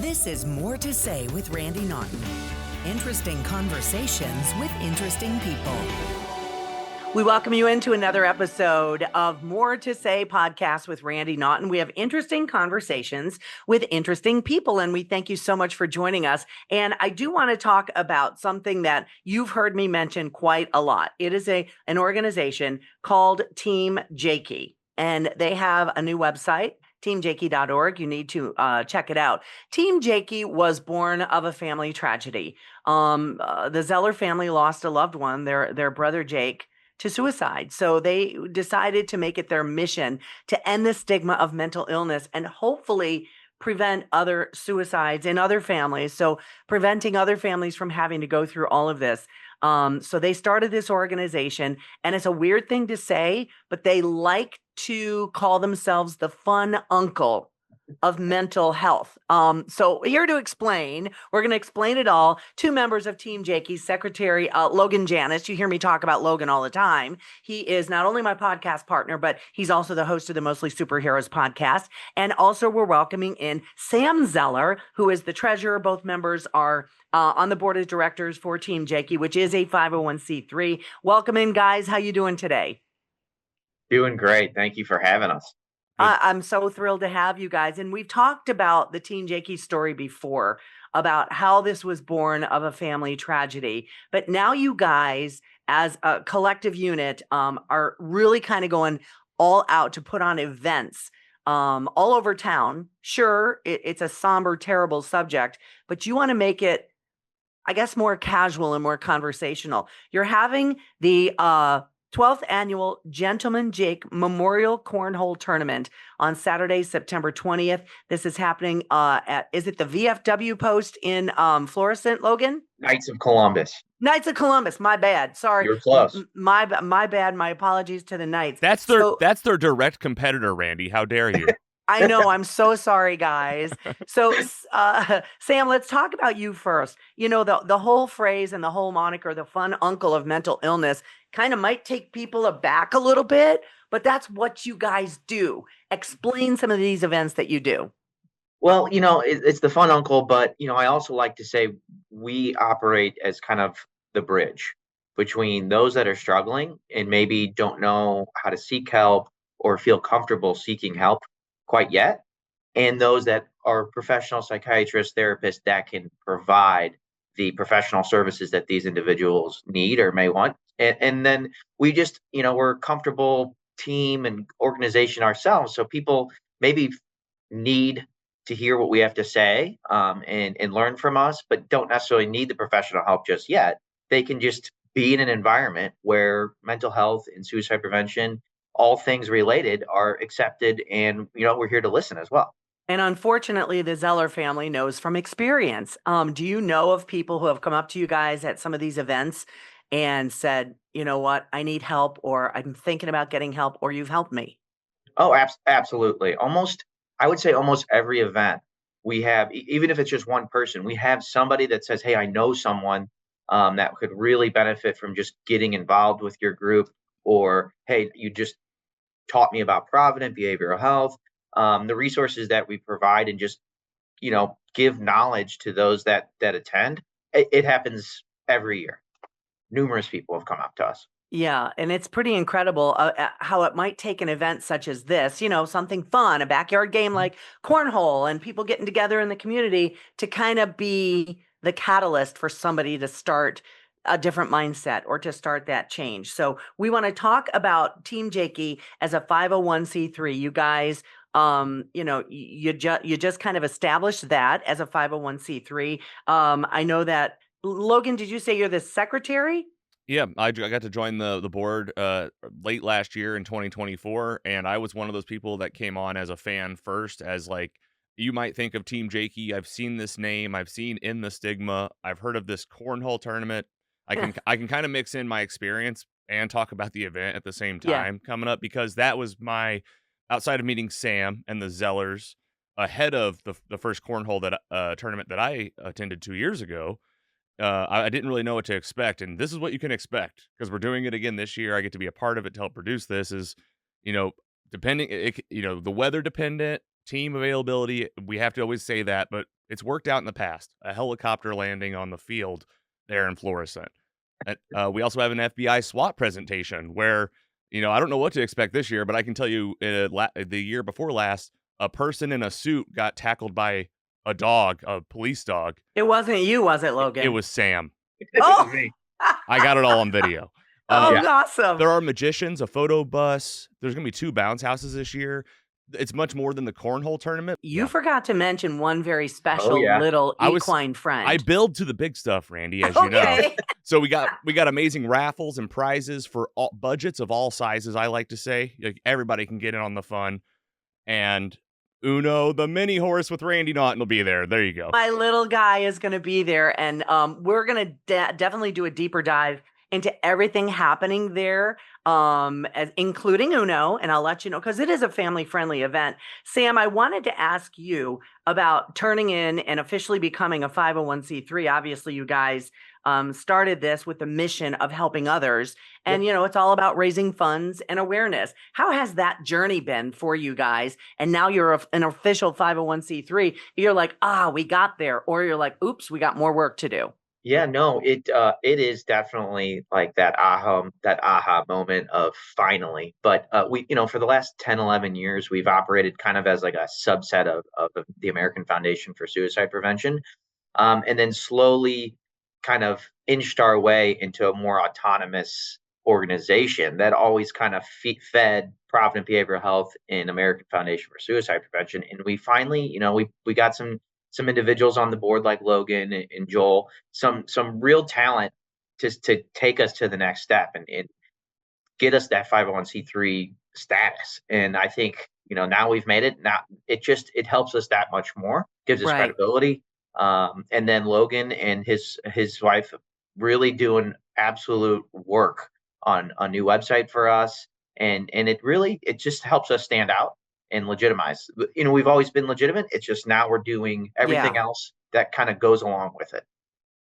This is More to Say with Randy Naughton. Interesting conversations with interesting people. We welcome you into another episode of More to Say podcast with Randy Naughton. We have interesting conversations with interesting people, and we thank you so much for joining us. And I do want to talk about something that you've heard me mention quite a lot. It is an organization called Team Jakey, and they have a new website, teamjakey.org. You need to check it out. Team Jakey was born of a family tragedy. The Zeller family lost a loved one, their brother Jake, to suicide. So they decided to make it their mission to end the stigma of mental illness and hopefully prevent other suicides in other families. So preventing other families from having to go through all of this. So they started this organization, and it's a weird thing to say, but they like to call themselves the fun uncle of mental health. So here to explain, we're going to explain it all. Two members of Team Jakey, Secretary Logan Janis. You hear me talk about Logan all the time. He is not only my podcast partner, but he's also the host of the Mostly Superheroes podcast. And also we're welcoming in Sam Zeller, who is the treasurer. Both members are on the board of directors for Team Jakey, which is a 501c3. Welcome in, guys. How you doing today? Doing great. Thank you for having us. I'm so thrilled to have you guys. And we've talked about the Team Jakey story before, about how this was born of a family tragedy. But now you guys, as a collective unit, are really kind of going all out to put on events all over town. Sure, it's a somber, terrible subject, but you want to make it, I guess, more casual and more conversational. You're having the 12th Annual Gentleman Jake Memorial Cornhole Tournament on Saturday, September 20th. This is happening is it the VFW post in Florissant, Logan? Knights of Columbus. Knights of Columbus, my bad. Sorry. You're close. My bad. My apologies to the Knights. That's their direct competitor, Randy. How dare you? I know. I'm so sorry, guys. So, Sam, let's talk about you first. You know, the whole phrase and the whole moniker, the fun uncle of mental illness, kind of might take people aback a little bit, but that's what you guys do. Explain some of these events that you do. Well, it's the fun uncle, but, I also like to say we operate as kind of the bridge between those that are struggling and maybe don't know how to seek help or feel comfortable seeking help quite yet, and those that are professional psychiatrists, therapists that can provide the professional services that these individuals need or may want. And then we just, we're a comfortable team and organization ourselves. So people maybe need to hear what we have to say and learn from us, but don't necessarily need the professional help just yet. They can just be in an environment where mental health and suicide prevention, all things related, are accepted, and we're here to listen as well. And unfortunately, the Zeller family knows from experience. Do you know of people who have come up to you guys at some of these events and said, you know what, I need help, or I'm thinking about getting help, or you've helped me? Oh, absolutely. I would say almost every event we have, even if it's just one person, we have somebody that says, hey, I know someone that could really benefit from just getting involved with your group, or, hey, you just taught me about Provident behavioral health, the resources that we provide, and just, give knowledge to those that attend. It happens every year. Numerous people have come up to us. Yeah, and it's pretty incredible how it might take an event such as this, something fun, a backyard game like Cornhole, and people getting together in the community to kind of be the catalyst for somebody to start a different mindset or to start that change. So we want to talk about Team Jakey as a 501c3. You guys, you just kind of established that as a 501c3. I know that, Logan, did you say you're the secretary? Yeah, I got to join the board late last year in 2024, and I was one of those people that came on as a fan first, as like, you might think of Team Jakey. I've seen this name. I've seen In the Stigma. I've heard of this cornhole tournament. I can kind of mix in my experience and talk about the event at the same time coming up, because that was my, outside of meeting Sam and the Zellers ahead of the first cornhole that tournament that I attended 2 years ago. I didn't really know what to expect, and this is what you can expect, because we're doing it again this year. I get to be a part of it to help produce this. Is, depending, the weather dependent, team availability. We have to always say that, but It's worked out in the past. A helicopter landing on the field there in Florissant. We also have an FBI SWAT presentation where, I don't know what to expect this year, but I can tell you the year before last, a person in a suit got tackled by a dog, a police dog. It wasn't you, was it, Logan? It was Sam. It was me. I got it all on video. Awesome. There are magicians, a photo bus. There's going to be 2 bounce houses this year. It's much more than the Cornhole tournament. You forgot to mention one very special little equine friend. I build to the big stuff, Randy, as you know. So we got amazing raffles and prizes for all budgets of all sizes, I like to say. Like, everybody can get in on the fun. And Uno, the mini horse with Randy Naughton, will be there. There you go. My little guy is going to be there, and we're going to definitely do a deeper dive into everything happening there, including Uno, and I'll let you know, because it is a family-friendly event. Sam, I wanted to ask you about turning in and officially becoming a 501c3. Obviously, you guys started this with the mission of helping others, and it's all about raising funds and awareness. How has that journey been for you guys? And now you're an official 501c3. You're like, we got there, or you're like, oops, we got more work to do. Yeah, no, it is definitely like that aha moment of finally. But we, for the last 10, 11 years, we've operated kind of as like a subset of the American Foundation for Suicide Prevention. And then slowly kind of inched our way into a more autonomous organization that always kind of fed Provident Behavioral Health and American Foundation for Suicide Prevention. And we finally, we got some individuals on the board like Logan and Joel, some real talent to take us to the next step and get us that 501c3 status. And I think, now we've made it. Now it helps us that much more, gives us credibility. And then Logan and his wife really doing absolute work on a new website for us. And it just helps us stand out and legitimize. We've always been legitimate. It's just now we're doing everything else that kind of goes along with it.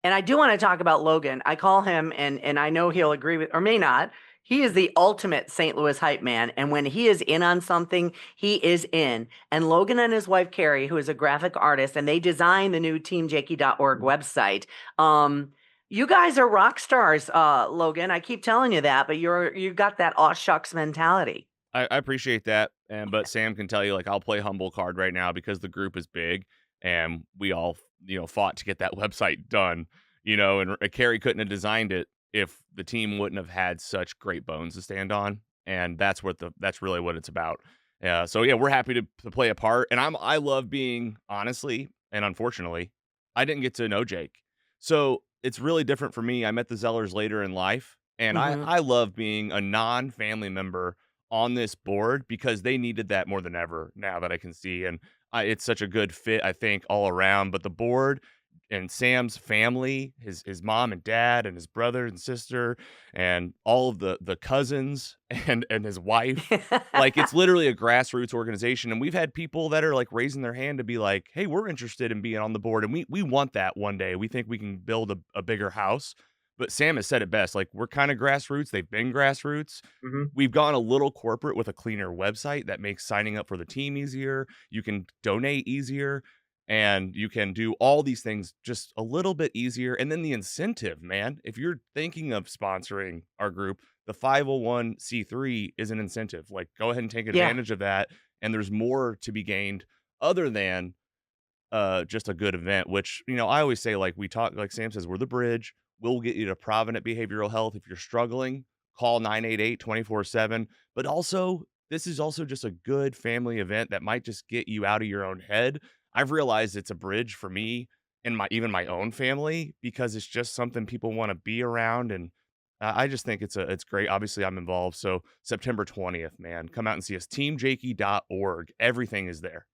And I do want to talk about Logan. I call him, and I know he'll agree with, or may not, he is the ultimate St. Louis hype man. And when he is in on something, he is in. And Logan and his wife, Carrie, who is a graphic artist, and they designed the new teamjakey.org website. You guys are rock stars, Logan. I keep telling you that, but you got that aw shucks mentality. I appreciate that, but Sam can tell you, like, I'll play humble card right now because the group is big, and we all, fought to get that website done, and Carrie couldn't have designed it if the team wouldn't have had such great bones to stand on, and that's really what it's about. So we're happy to play a part, and I love being, honestly, and unfortunately, I didn't get to know Jake, so it's really different for me. I met the Zellers later in life, and I love being a non-family member on this board because they needed that more than ever now that I can see. And it's such a good fit, I think, all around. But the board and Sam's family, his mom and dad and his brother and sister and all of the cousins and his wife, like, it's literally a grassroots organization. And we've had people that are like raising their hand to be like, hey, we're interested in being on the board. And we want that one day. We think we can build a bigger house. But Sam has said it best. Like, we're kind of grassroots. They've been grassroots. We've gone a little corporate with a cleaner website that makes signing up for the team easier. You can donate easier, and you can do all these things just a little bit easier. And then the incentive, man, if you're thinking of sponsoring our group, the 501c3 is an incentive. Like, go ahead and take advantage of that. And there's more to be gained other than just a good event, which, I always say, like, we talk, like Sam says, we're the bridge. We'll get you to Provident Behavioral Health. If you're struggling, call 988-24/7. But also, this is also just a good family event that might just get you out of your own head. I've realized it's a bridge for me and even my own family because it's just something people want to be around. And I just think it's great. Obviously, I'm involved. So September 20th, man, come out and see us. Teamjakey.org. Everything is there.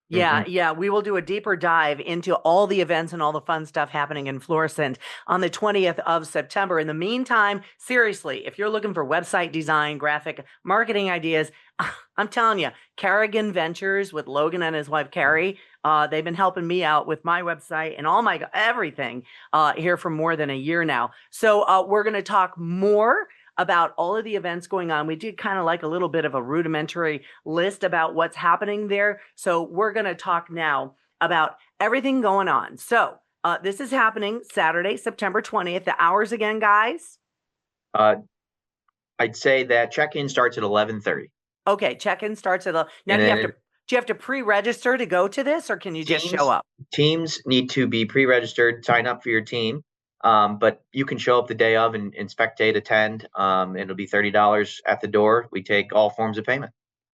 Yeah, we will do a deeper dive into all the events and all the fun stuff happening in Florissant on the 20th of September. In the meantime, seriously, if you're looking for website design, graphic, marketing ideas, I'm telling you, Carrigan Ventures with Logan and his wife, Carrie, they've been helping me out with my website and all my everything here for more than a year now. So we're going to talk more about all of the events going on. We did kind of like a little bit of a rudimentary list about what's happening there. So we're going to talk now about everything going on. So this is happening Saturday, September 20th. The hours again, guys? I'd say that check-in starts at 11:30. Okay, check-in starts at now. And Do you have to pre-register to go to this, or can you just show up? Teams need to be pre-registered, sign up for your team. But you can show up the day of and spectate, attend. It'll be $30 at the door. We take all forms of payment.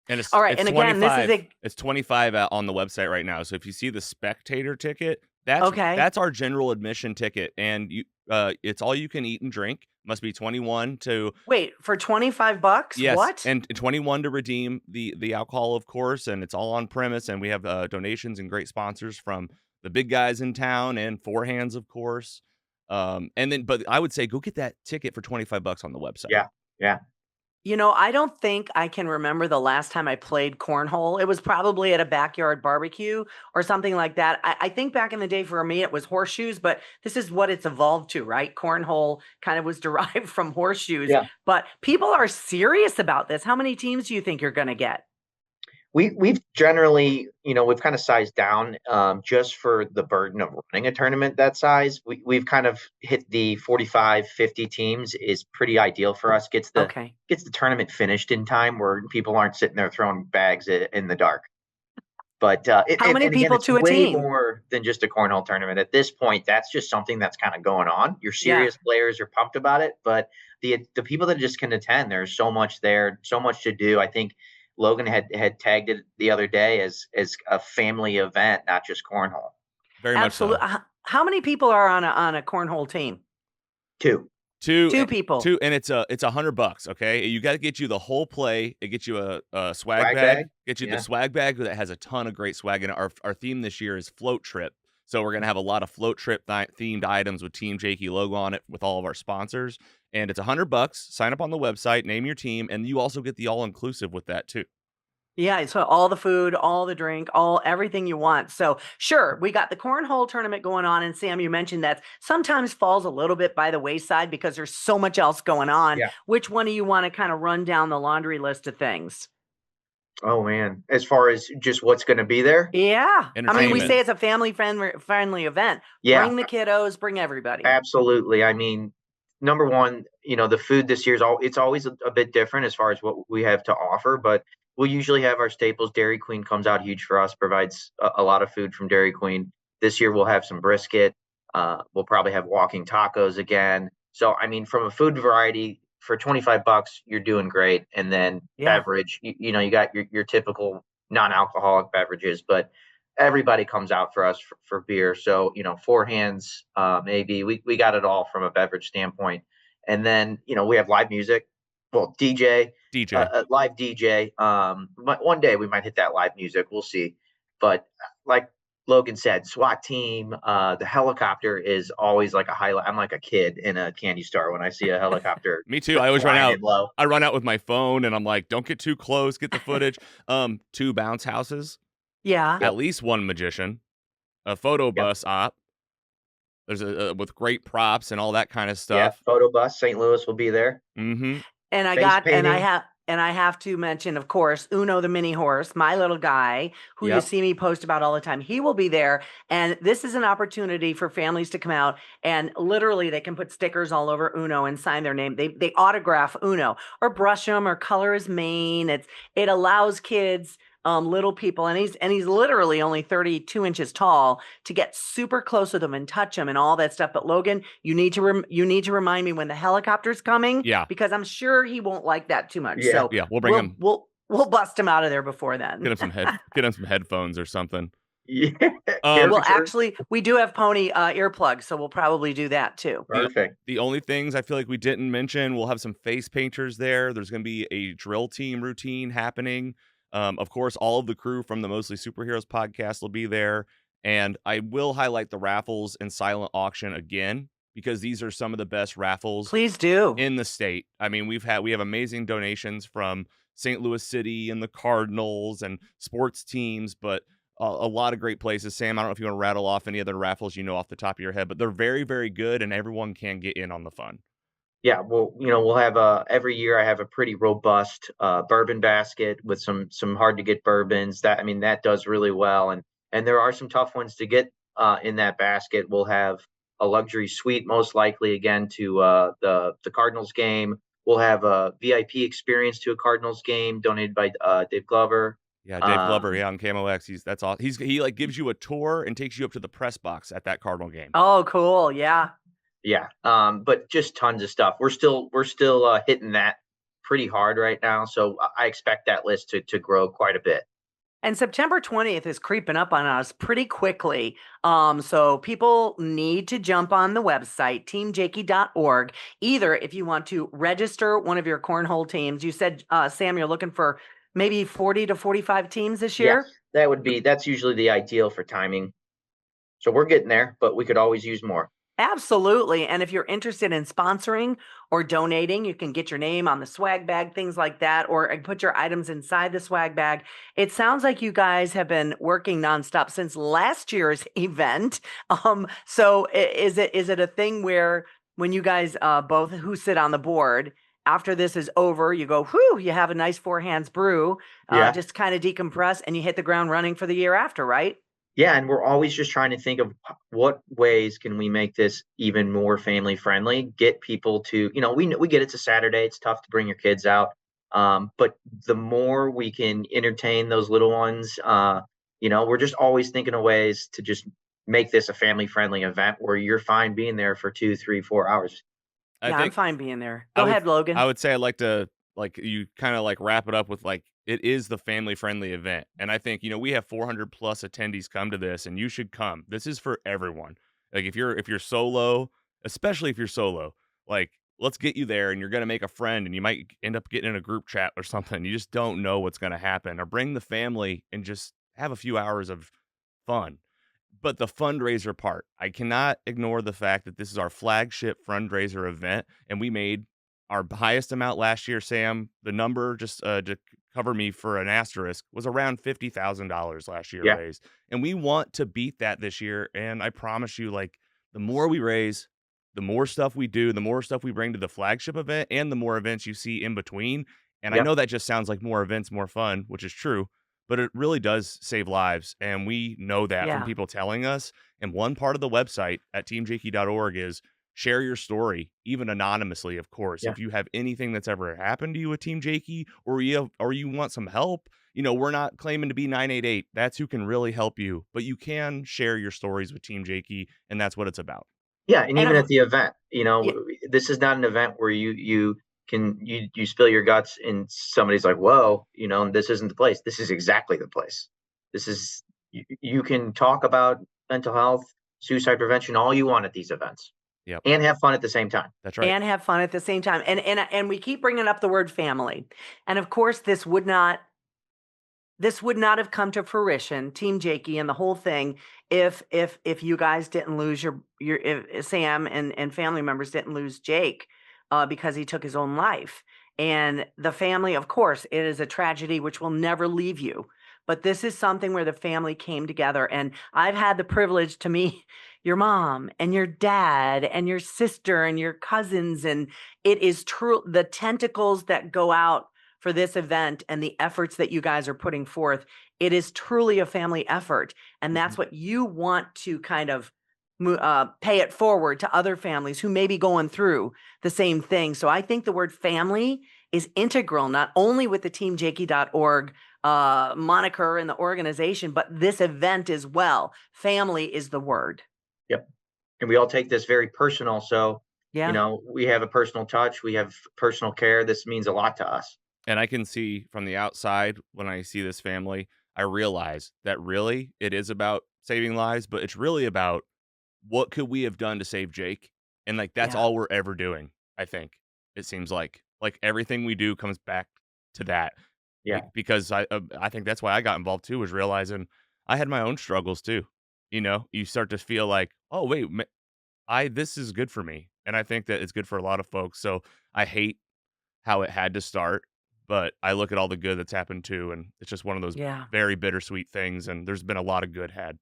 And it's all right. It's and 25, again, it's 25 on the website right now. So if you see the spectator ticket, that's our general admission ticket, and it's all you can eat and drink. Must be 21 to wait for $25. Yes, what? And 21 to redeem the alcohol, of course. And it's all on premise. And we have donations and great sponsors from the big guys in town and Four Hands, of course. But I would say go get that ticket for $25 on the website. Yeah. I don't think I can remember the last time I played cornhole. It was probably at a backyard barbecue or something like that. I think back in the day for me, it was horseshoes, but this is what it's evolved to, right? Cornhole kind of was derived from horseshoes. Yeah. But people are serious about this. How many teams do you think you're going to get? We've generally, we've kind of sized down just for the burden of running a tournament that size. We've kind of hit the 45, 50 teams is pretty ideal for us. Gets the tournament finished in time where people aren't sitting there throwing bags in the dark. But how many people to a team? Way more than just a cornhole tournament. At this point, that's just something that's kind of going on. Your serious players are pumped about it, but the people that just can attend, there's so much there, so much to do. I think Logan had tagged it the other day as a family event, not just cornhole. Very much so. How many people are on a cornhole team? Two people. And it's $100. Okay, you got to get you the whole play. It gets you a swag bag. Get you the swag bag that has a ton of great swag in it. Our theme this year is float trip. So we're gonna have a lot of float trip themed items with Team Jakey logo on it with all of our sponsors. And it's $100. Sign up on the website, name your team, and you also get the all-inclusive with that too. Yeah, so all the food, all the drink, everything you want. So sure, we got the cornhole tournament going on, and Sam, you mentioned that sometimes falls a little bit by the wayside because there's so much else going on. Yeah. Which one do you want to kind of run down the laundry list of things? Oh man, as far as just what's going to be there? Yeah, I mean, we say it's a family-friendly event. Yeah, bring the kiddos, bring everybody. Absolutely. I mean, number one, the food this year it's always a bit different as far as what we have to offer, but we'll usually have our staples. Dairy Queen comes out huge for us, provides a lot of food from Dairy Queen. This year we'll have some brisket. We'll probably have walking tacos again. So, I mean, from a food variety, for $25, you're doing great. And then beverage, you got your typical non-alcoholic beverages, but everybody comes out for us for beer. So, Four Hands, maybe we got it all from a beverage standpoint. And then, we have live music. Well, DJ, live DJ. One day we might hit that live music. We'll see. But like Logan said, SWAT team, the helicopter is always like a highlight. I'm like a kid in a candy store when I see a helicopter. Me too. I always run out. I run out with my phone and I'm like, don't get too close. Get the footage. 2 bounce houses. Yeah. At least 1 magician. A photo bus op. There's with great props and all that kind of stuff. Yeah, photo bus. St. Louis will be there. Mm-hmm. And I have to mention, of course, Uno the mini horse, my little guy, who you see me post about all the time. He will be there. And this is an opportunity for families to come out and literally they can put stickers all over Uno and sign their name. They autograph Uno or brush them or color his mane. It allows kids, little people, and he's literally only 32 inches tall, to get super close with him and touch him and all that stuff. But Logan, you need to remind me when the helicopter's coming, because I'm sure he won't like that too much. So we'll bring him. We'll bust him out of there before then. Get him some headphones or something. Yeah. Well, actually, we do have pony earplugs, so we'll probably do that too. Perfect. The only things I feel like we didn't mention, we'll have some face painters there. There's going to be a drill team routine happening. Of course, all of the crew from the Mostly Superheroes podcast will be there. And I will highlight the raffles and silent auction again, because these are some of the best raffles. Please do. In the state. I mean, we have amazing donations from St. Louis City and the Cardinals and sports teams, but a lot of great places. Sam, I don't know if you want to rattle off any other raffles off the top of your head, but they're very, very good and everyone can get in on the fun. Yeah, well, we'll have every year I have a pretty robust bourbon basket with some hard to get bourbons that does really well. And and there are some tough ones to get in that basket. We'll have a luxury suite, most likely, again, to the Cardinals game. We'll have a VIP experience to a Cardinals game donated by Dave Glover. Yeah, Dave Glover, on Camo X. That's all. He like gives you a tour and takes you up to the press box at that Cardinal game. Oh, cool. Yeah. Yeah. But just tons of stuff. We're still hitting that pretty hard right now. So I expect that list to grow quite a bit. And September 20th is creeping up on us pretty quickly. So people need to jump on the website, teamjakey.org. Either if you want to register one of your cornhole teams, you said, Sam, you're looking for maybe 40 to 45 teams this year? Yeah, that's usually the ideal for timing. So we're getting there, but we could always use more. Absolutely. And if you're interested in sponsoring or donating, you can get your name on the swag bag, things like that, or put your items inside the swag bag. It sounds like you guys have been working nonstop since last year's event. So is it a thing where when you guys both who sit on the board, after this is over, you go, whew, you have a nice four hands brew, just kind of decompress and you hit the ground running for the year after, right? Yeah, and we're always just trying to think of what ways can we make this even more family friendly, get people to, we get it's a Saturday, it's tough to bring your kids out. But the more we can entertain those little ones, we're just always thinking of ways to just make this a family friendly event where you're fine being there for 2, 3, 4 hours. I'm fine being there. Go ahead, Logan. I would say I'd like to, you kind of wrap it up with it is the family friendly event. And I think, we have 400 plus attendees come to this, and you should come. This is for everyone. If you're solo, especially if you're solo, let's get you there, and you're going to make a friend, and you might end up getting in a group chat or something. You just don't know what's going to happen. Or bring the family and just have a few hours of fun. But the fundraiser part, I cannot ignore the fact that this is our flagship fundraiser event, and we made our highest amount last year, Sam. The number, just to cover me for an asterisk, was around $50,000 last year raised. And we want to beat that this year. And I promise you, the more we raise, the more stuff we do, the more stuff we bring to the flagship event, and the more events you see in between. And I know that just sounds like more events, more fun, which is true. But it really does save lives, and we know that from people telling us. And one part of the website at teamjakey.org is share your story, even anonymously, of course. If you have anything that's ever happened to you with Team Jakey, or you want some help, we're not claiming to be 988. That's who can really help you. But you can share your stories with Team Jakey, and that's what it's about. Yeah, and even at the event, this is not an event where you spill your guts and somebody's like, whoa, this isn't the place. This is exactly the place. This is, you can talk about mental health, suicide prevention, all you want at these events. And have fun at the same time. That's right. And have fun at the same time. And we keep bringing up the word family. And of course, this would not have come to fruition, Team Jakey and the whole thing, if you guys didn't lose if Sam and family members didn't lose Jake because he took his own life. And the family, of course, it is a tragedy which will never leave you. But this is something where the family came together. And I've had the privilege to meet your mom and your dad and your sister and your cousins. And it is true, the tentacles that go out for this event and the efforts that you guys are putting forth, it is truly a family effort. And that's what you want to kind of pay it forward to other families who may be going through the same thing. So I think the word family is integral, not only with the teamjakey.org moniker and the organization, but this event as well. Family is the word. Yep. And we all take this very personal. So, we have a personal touch. We have personal care. This means a lot to us. And I can see from the outside, when I see this family, I realize that really it is about saving lives, but it's really about what could we have done to save Jake? And that's all we're ever doing. I think it seems like everything we do comes back to that. Yeah. Because I think that's why I got involved too, was realizing I had my own struggles too. You start to feel like, oh wait, this is good for me. And I think that it's good for a lot of folks. So I hate how it had to start, but I look at all the good that's happened too. And it's just one of those very bittersweet things. And there's been a lot of good had.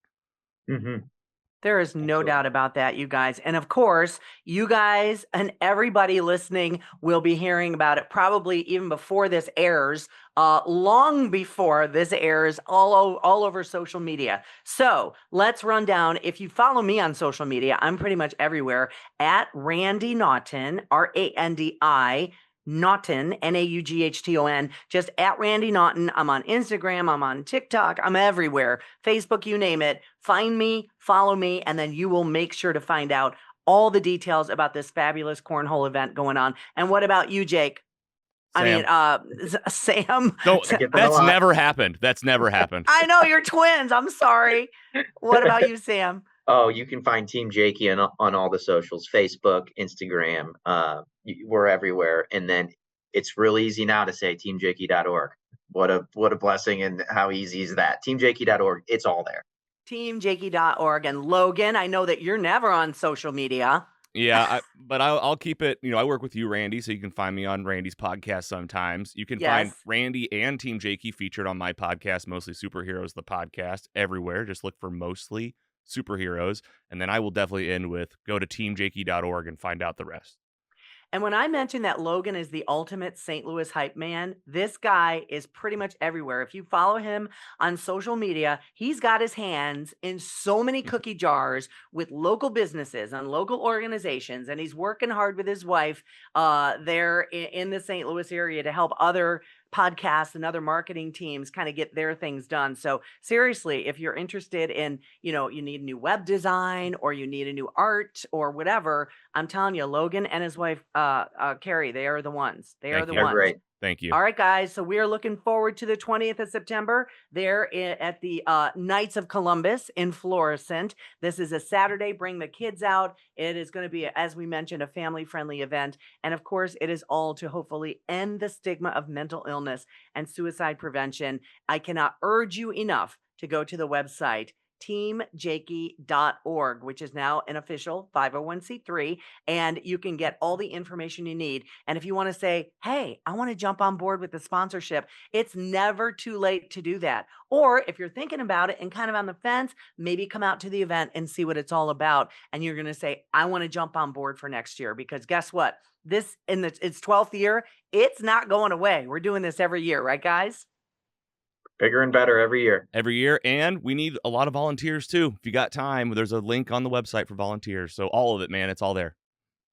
Mm-hmm. There is no doubt about that, you guys. And of course, you guys and everybody listening will be hearing about it probably even before this airs, long before this airs, all over social media. So let's run down. If you follow me on social media, I'm pretty much everywhere at Randy Naughton, Randi. Naughton, Naughton, just at Randy Naughton. I'm on Instagram, I'm on TikTok, I'm everywhere. Facebook, you name it. Find me, follow me, and then you will make sure to find out all the details about this fabulous cornhole event going on. And what about you, Jake? Sam. I mean, Sam. No, that's never happened. That's never happened. I know, you're twins. I'm sorry. What about you, Sam? Oh, you can find Team Jakey on all the socials, Facebook, Instagram. We're everywhere. And then it's real easy now to say teamjakey.org. What a blessing, and how easy is that? Teamjakey.org. It's all there. Teamjakey.org. And Logan, I know that you're never on social media. Yeah, but I'll keep it. I work with you, Randy, so you can find me on Randy's podcast sometimes. You can find Randy and Team Jakey featured on my podcast, Mostly Superheroes, the podcast, everywhere. Just look for Mostly Superheroes. And then I will definitely end with go to teamjakey.org and find out the rest. And when I mentioned that Logan is the ultimate St. Louis hype man, this guy is pretty much everywhere. If you follow him on social media, he's got his hands in so many cookie jars with local businesses and local organizations. And he's working hard with his wife there in the St. Louis area to help other podcasts and other marketing teams kind of get their things done. So seriously, if you're interested in, you need a new web design or you need a new art or whatever, I'm telling you, Logan and his wife, Carrie, they are the ones. They are the ones. Great. Thank you. All right, guys. So we are looking forward to the 20th of September there at the Knights of Columbus in Florissant. This is a Saturday. Bring the kids out. It is going to be, as we mentioned, a family-friendly event. And of course, it is all to hopefully end the stigma of mental illness and suicide prevention. I cannot urge you enough to go to the website teamjakey.org, which is now an official 501c3, and you can get all the information you need. And if you want to say, hey, I want to jump on board with the sponsorship, it's never too late to do that. Or if you're thinking about it and kind of on the fence, maybe come out to the event and see what it's all about. And you're going to say, I want to jump on board for next year, because guess what? This its 12th year, it's not going away. We're doing this every year, right, guys? Bigger and better every year. And we need a lot of volunteers too. If you got time, there's a link on the website for volunteers. So all of it, man, it's all there.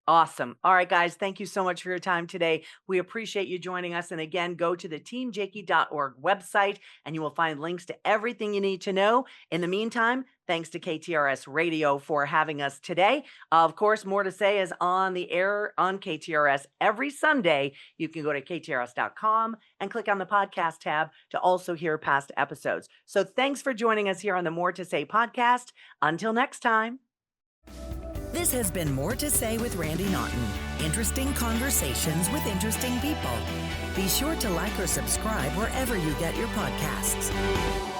Awesome. All right, guys, thank you so much for your time today. We appreciate you joining us. And again, go to the teamjakey.org website and you will find links to everything you need to know. In the meantime, thanks to KTRS Radio for having us today. Of course, More to Say is on the air on KTRS every Sunday. You can go to ktrs.com and click on the podcast tab to also hear past episodes. So thanks for joining us here on the More to Say podcast. Until next time. This has been More to Say with Randy Naughton. Interesting conversations with interesting people. Be sure to like or subscribe wherever you get your podcasts.